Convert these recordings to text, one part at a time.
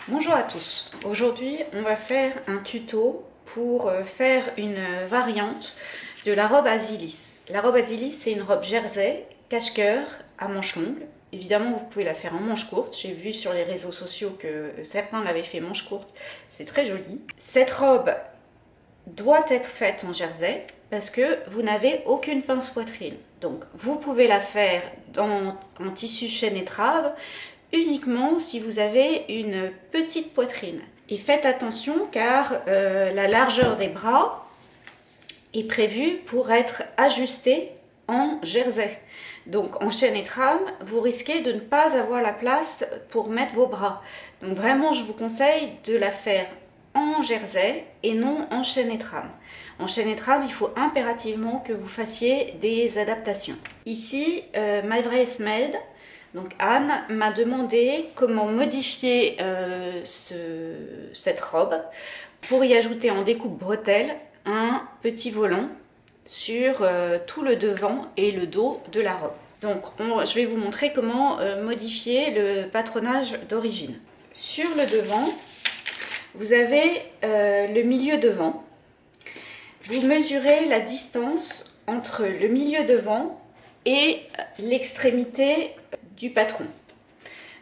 Bonjour à tous, aujourd'hui on va faire un tuto pour faire une variante de la robe Azilis. La robe Azilis, c'est une robe jersey cache-cœur à manches longues. Évidemment vous pouvez la faire en manches courtes, j'ai vu sur les réseaux sociaux que certains l'avaient fait manches courtes, c'est très joli. Cette robe doit être faite en jersey parce que vous n'avez aucune pince poitrine. Donc vous pouvez la faire en tissu chaîne et trave uniquement si vous avez une petite poitrine. Et faites attention car la largeur des bras est prévue pour être ajustée en jersey. Donc en chaîne et trame, vous risquez de ne pas avoir la place pour mettre vos bras. Donc vraiment, je vous conseille de la faire en jersey et non en chaîne et trame. En chaîne et trame, il faut impérativement que vous fassiez des adaptations. Ici, My Dress Made, donc Anne m'a demandé comment modifier cette robe pour y ajouter en découpe bretelle un petit volant sur tout le devant et le dos de la robe. Donc je vais vous montrer comment modifier le patronage d'origine. Sur le devant, vous avez le milieu devant. Vous mesurez la distance entre le milieu devant et l'extrémité du patron.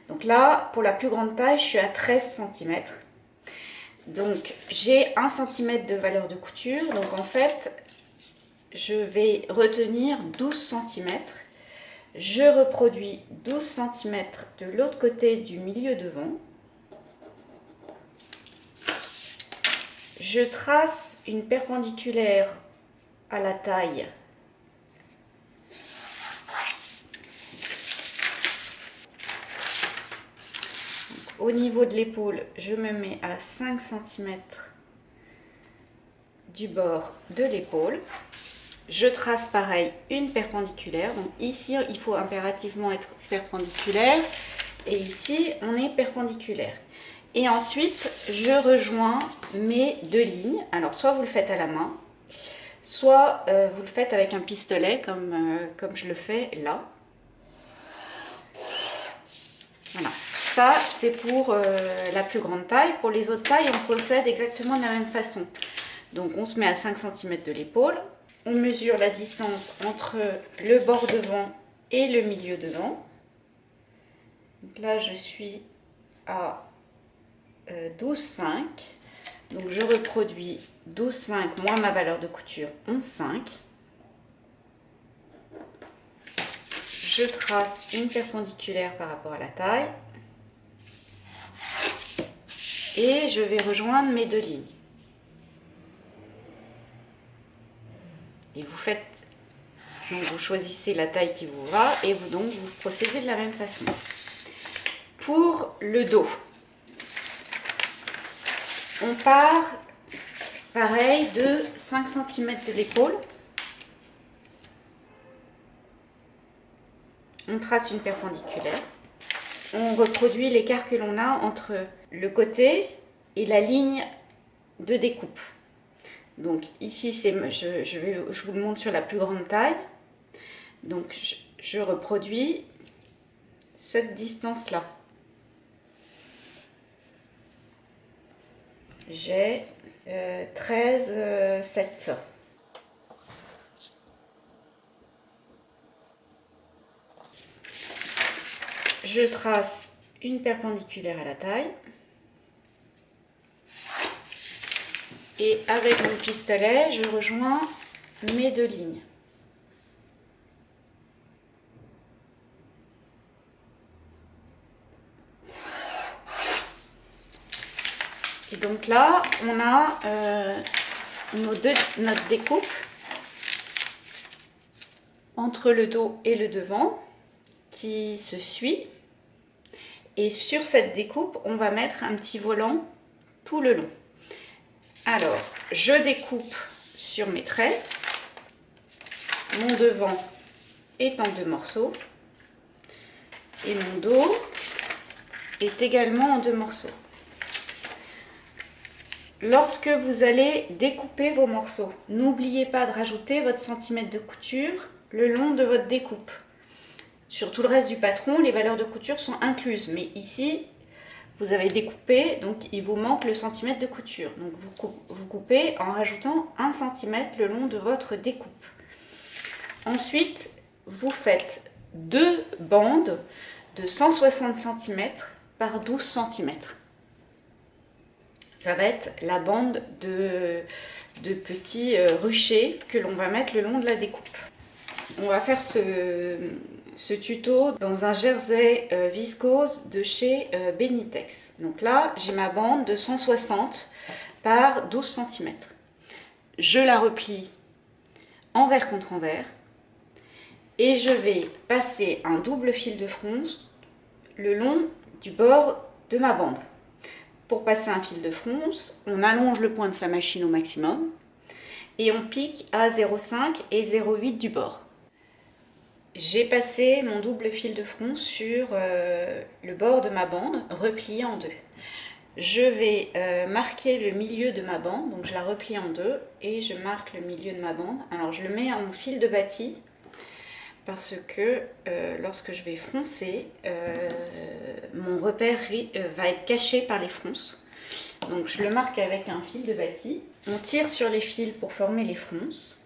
Donc là, pour la plus grande taille, je suis à 13 cm. Donc j'ai 1 cm de valeur de couture. Donc en fait, je vais retenir 12 cm. Je reproduis 12 cm de l'autre côté du milieu devant. Je trace une perpendiculaire à la taille. Au niveau de l'épaule, je me mets à 5 cm du bord de l'épaule. Je trace pareil une perpendiculaire. Donc ici, il faut impérativement être perpendiculaire. Et ici, on est perpendiculaire. Et ensuite, je rejoins mes deux lignes. Alors, soit vous le faites à la main, soit vous le faites avec un pistolet, comme je le fais là. Voilà. Ça, c'est pour la plus grande taille. Pour les autres tailles, on procède exactement de la même façon. Donc, on se met à 5 cm de l'épaule. On mesure la distance entre le bord devant et le milieu devant. Donc là, je suis à 12,5. Donc, je reproduis 12,5 moins ma valeur de couture, 11,5. Je trace une perpendiculaire par rapport à la taille. Et je vais rejoindre mes deux lignes. Et vous faites, donc vous choisissez la taille qui vous va et vous procédez de la même façon. Pour le dos, on part pareil de 5 cm de l'épaule. On trace une perpendiculaire. On reproduit l'écart que l'on a entre le côté et la ligne de découpe. Donc ici, je vous le montre sur la plus grande taille. Donc je reproduis cette distance-là. J'ai 13,7. Je trace une perpendiculaire à la taille. Et avec mon pistolet, je rejoins mes deux lignes. Et donc là, on a notre découpe entre le dos et le devant qui se suit. Et sur cette découpe, on va mettre un petit volant tout le long. Alors, je découpe sur mes traits. Mon devant est en 2 morceaux. Et mon dos est également en 2 morceaux. Lorsque vous allez découper vos morceaux, n'oubliez pas de rajouter votre centimètre de couture le long de votre découpe. Sur tout le reste du patron, les valeurs de couture sont incluses. Mais ici, vous avez découpé, donc il vous manque le centimètre de couture. Donc vous coupez en rajoutant 1 cm le long de votre découpe. Ensuite, vous faites 2 bandes de 160 cm par 12 cm. Ça va être la bande de petits ruchers que l'on va mettre le long de la découpe. On va faire ce tuto dans un jersey viscose de chez Benitex. Donc là, j'ai ma bande de 160 par 12 cm. Je la replie envers contre envers et je vais passer un double fil de fronce le long du bord de ma bande. Pour passer un fil de fronce, on allonge le point de sa machine au maximum et on pique à 0,5 et 0,8 du bord. J'ai passé mon double fil de fronce sur le bord de ma bande, replié en deux. Je vais marquer le milieu de ma bande, donc je la replie en deux et je marque le milieu de ma bande. Alors je le mets en fil de bâti parce que lorsque je vais froncer, mon repère va être caché par les fronces. Donc je le marque avec un fil de bâti. On tire sur les fils pour former les fronces.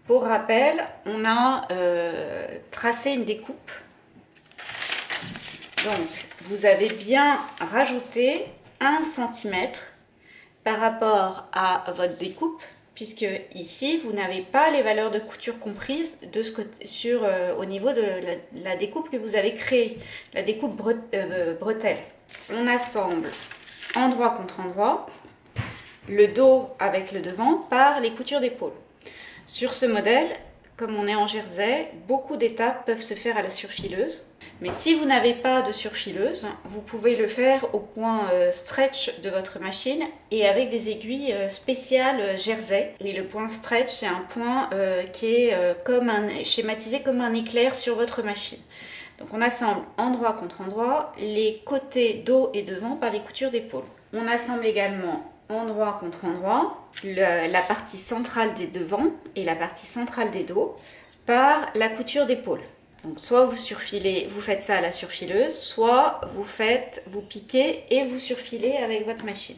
Pour rappel, on a tracé une découpe. Donc, vous avez bien rajouté 1 cm par rapport à votre découpe, puisque ici, vous n'avez pas les valeurs de couture comprises de ce côté, au niveau de la découpe que vous avez créée, la découpe bretelle. On assemble endroit contre endroit, le dos avec le devant par les coutures d'épaule. Sur ce modèle, comme on est en jersey, beaucoup d'étapes peuvent se faire à la surfileuse. Mais si vous n'avez pas de surfileuse, vous pouvez le faire au point stretch de votre machine et avec des aiguilles spéciales jersey. Et le point stretch, c'est un point qui est schématisé comme un éclair sur votre machine. Donc on assemble endroit contre endroit, les côtés dos et devant par les coutures d'épaule. On assemble également endroit contre endroit, la partie centrale des devants et la partie centrale des dos par la couture d'épaule. Donc soit vous surfilez, vous faites ça à la surfileuse, soit vous piquez et vous surfilez avec votre machine.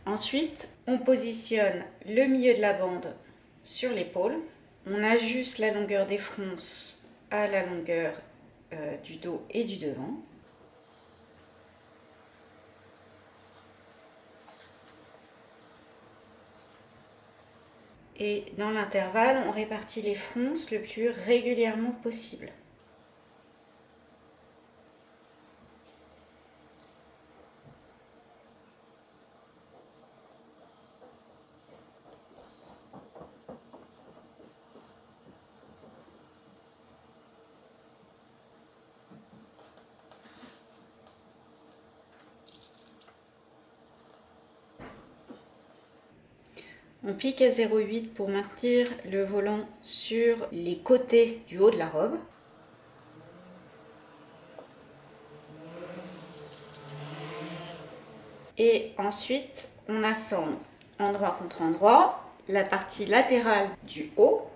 Ensuite, on positionne le milieu de la bande sur l'épaule. On ajuste la longueur des fronces à la longueur du dos et du devant. Et dans l'intervalle, on répartit les fronces le plus régulièrement possible. On pique à 0,8 pour maintenir le volant sur les côtés du haut de la robe. Et ensuite, on assemble endroit contre endroit la partie latérale du haut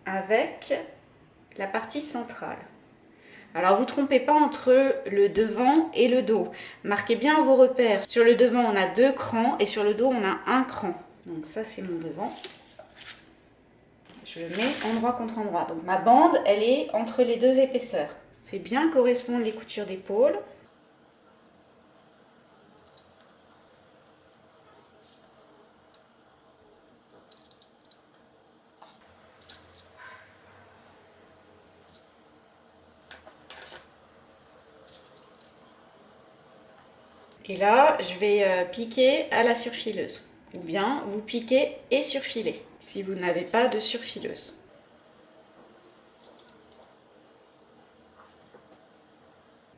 avec la partie centrale. Alors vous ne trompez pas entre le devant et le dos. Marquez bien vos repères. Sur le devant, on a 2 crans et sur le dos, on a 1 cran. Donc ça, c'est mon devant. Je le mets endroit contre endroit. Donc ma bande, elle est entre les 2 épaisseurs. Fait bien correspondre les coutures d'épaule. Et là, je vais piquer à la surfileuse. Ou bien vous piquez et surfilez, si vous n'avez pas de surfileuse.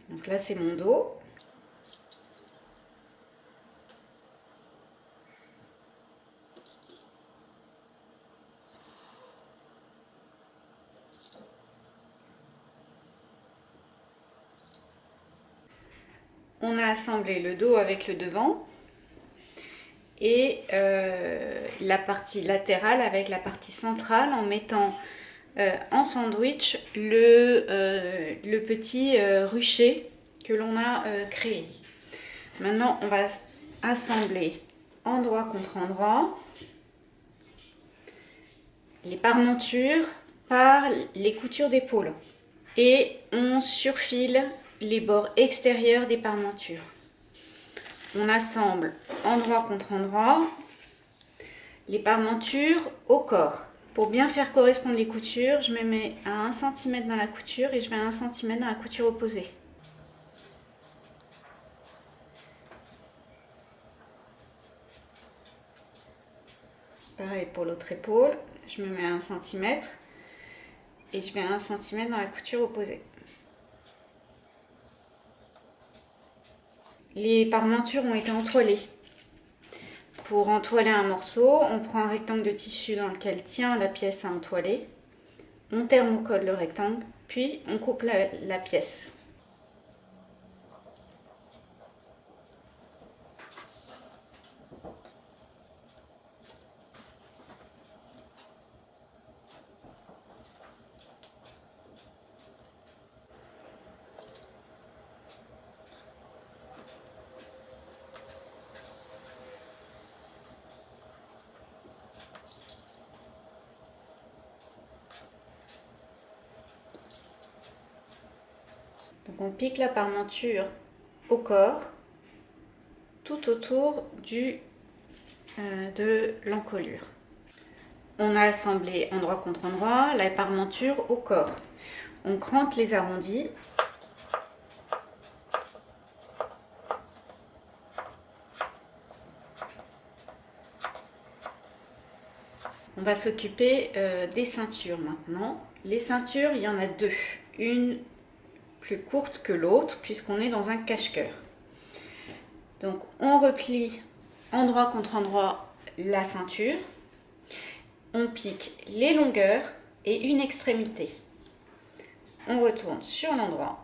Donc là, c'est mon dos. On a assemblé le dos avec le devant. et la partie latérale avec la partie centrale en mettant en sandwich le petit rucher que l'on a créé. Maintenant, on va assembler endroit contre endroit les parmentures par les coutures d'épaule et on surfile les bords extérieurs des parmentures. On assemble endroit contre endroit les parmentures au corps. Pour bien faire correspondre les coutures, je me mets à 1 cm dans la couture et je vais à 1 cm dans la couture opposée. Pareil pour l'autre épaule, je me mets à 1 cm et je vais à 1 cm dans la couture opposée. Les parmentures ont été entoilées. Pour entoiler un morceau, on prend un rectangle de tissu dans lequel tient la pièce à entoiler. On thermocode le rectangle, puis on coupe la pièce. Donc on pique la parmenture au corps, tout autour de l'encolure. On a assemblé endroit contre endroit la parmenture au corps. On crante les arrondis. On va s'occuper des ceintures maintenant. Les ceintures, il y en a deux. Une plus courte que l'autre puisqu'on est dans un cache-cœur. Donc on replie endroit contre endroit la ceinture, on pique les longueurs et une extrémité. On retourne sur l'endroit.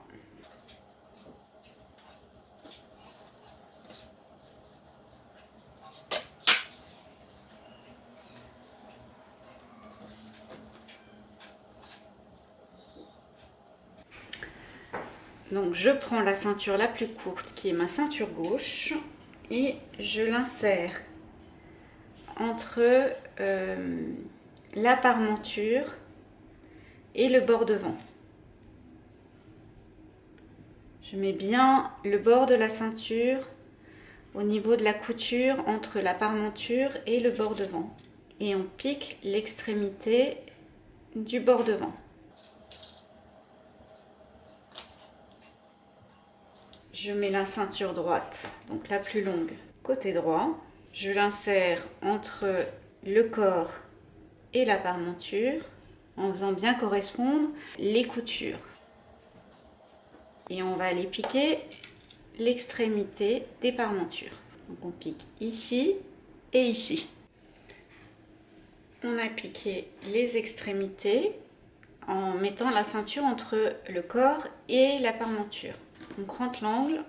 Donc je prends la ceinture la plus courte qui est ma ceinture gauche et je l'insère entre la parmenture et le bord devant. Je mets bien le bord de la ceinture au niveau de la couture entre la parmenture et le bord devant et on pique l'extrémité du bord devant. Je mets la ceinture droite, donc la plus longue, côté droit. Je l'insère entre le corps et la parmenture en faisant bien correspondre les coutures. Et on va aller piquer l'extrémité des parmentures. Donc on pique ici et ici. On a piqué les extrémités en mettant la ceinture entre le corps et la parmenture. On crante l'angle,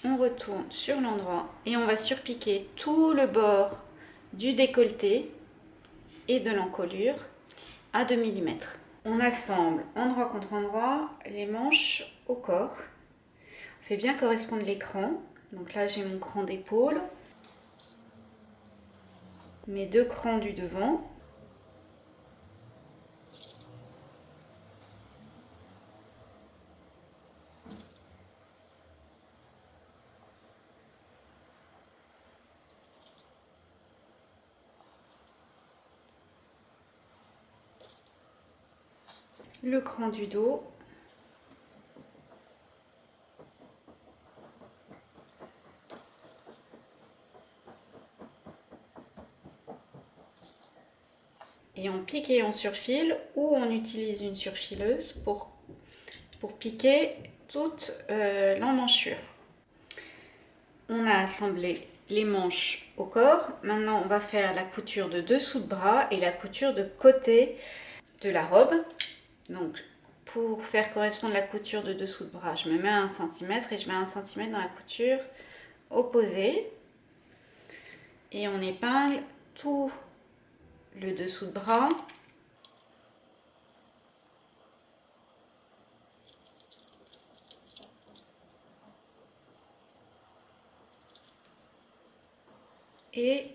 on retourne sur l'endroit et on va surpiquer tout le bord du décolleté et de l'encolure à 2 mm. On assemble endroit contre endroit les manches au corps. On fait bien correspondre les crans. Donc là j'ai mon cran d'épaule, mes deux crans du devant. Le cran du dos. Et on pique et on surfile ou on utilise une surfileuse pour piquer toute l'emmanchure. On a assemblé les manches au corps. Maintenant on va faire la couture de dessous de bras et la couture de côté de la robe. Donc pour faire correspondre la couture de dessous de bras, je me mets à 1 cm et je mets 1 cm dans la couture opposée. et on épingle tout le dessous de bras. Et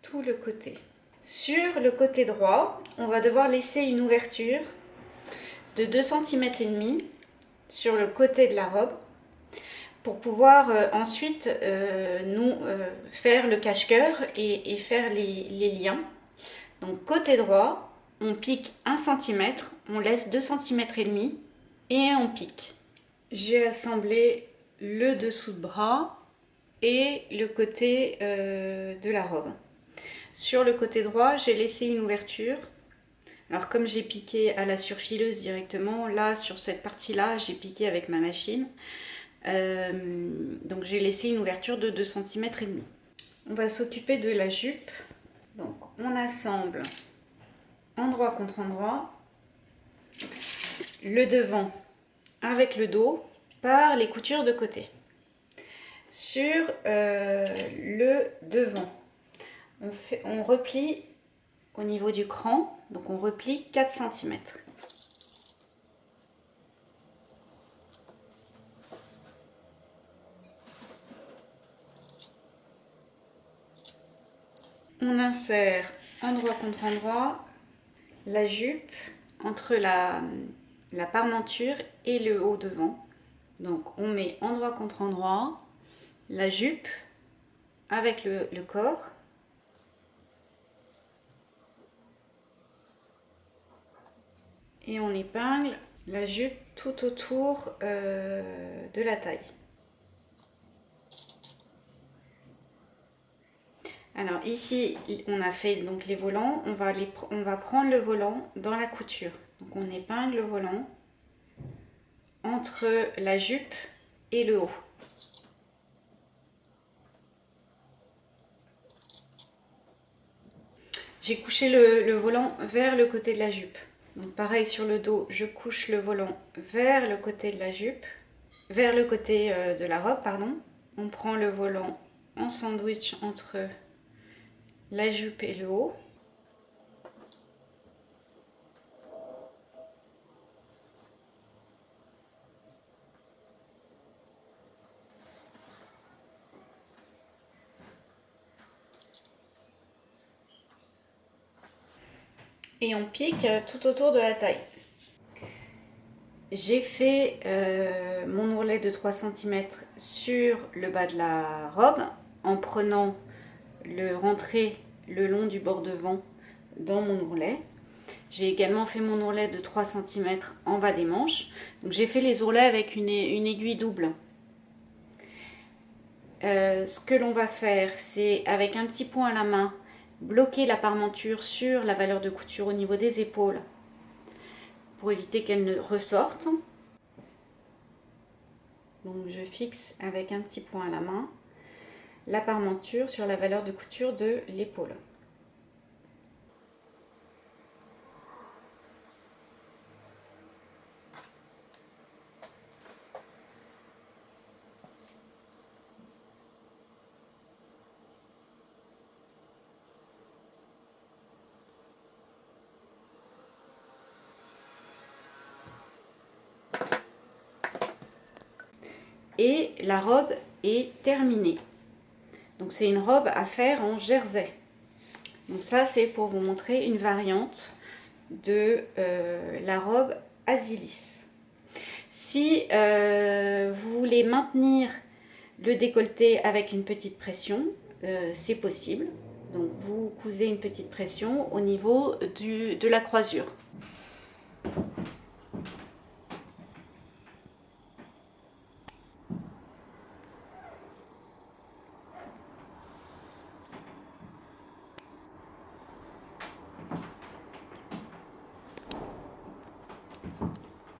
tout le côté. Sur le côté droit, on va devoir laisser une ouverture de 2,5 cm sur le côté de la robe pour pouvoir ensuite faire le cache-cœur et faire les liens. Donc côté droit, on pique 1 cm, on laisse 2,5 cm et on pique. J'ai assemblé le dessous de bras et le côté de la robe. Sur le côté droit, j'ai laissé une ouverture. Alors comme j'ai piqué à la surfileuse directement, là sur cette partie-là, j'ai piqué avec ma machine. Donc j'ai laissé une ouverture de 2,5 cm. On va s'occuper de la jupe. Donc on assemble endroit contre endroit le devant avec le dos par les coutures de côté. Sur le devant, on replie au niveau du cran, donc on replie 4 cm. On insère endroit contre endroit la jupe entre la parmenture et le haut devant. Donc on met endroit contre endroit la jupe avec le corps. Et on épingle la jupe tout autour de la taille. Alors ici, on a fait donc les volants, on va prendre le volant dans la couture. Donc on épingle le volant entre la jupe et le haut. J'ai couché le volant vers le côté de la jupe. Donc pareil sur le dos, je couche le volant vers le côté de la jupe, vers le côté de la robe, pardon. On prend le volant en sandwich entre la jupe et le haut. Et on pique tout autour de la taille. J'ai fait mon ourlet de 3 cm sur le bas de la robe en prenant le rentré le long du bord devant dans mon ourlet. J'ai également fait mon ourlet de 3 cm en bas des manches. Donc j'ai fait les ourlets avec une aiguille double. Ce que l'on va faire, c'est avec un petit point à la main, bloquer la parmenture sur la valeur de couture au niveau des épaules pour éviter qu'elle ne ressorte. Donc je fixe avec un petit point à la main la parmenture sur la valeur de couture de l'épaule. Et la robe est terminée. Donc c'est une robe à faire en jersey. Donc ça c'est pour vous montrer une variante de la robe Asilis. Si vous voulez maintenir le décolleté avec une petite pression, c'est possible. Donc vous cousez une petite pression au niveau de la croisure.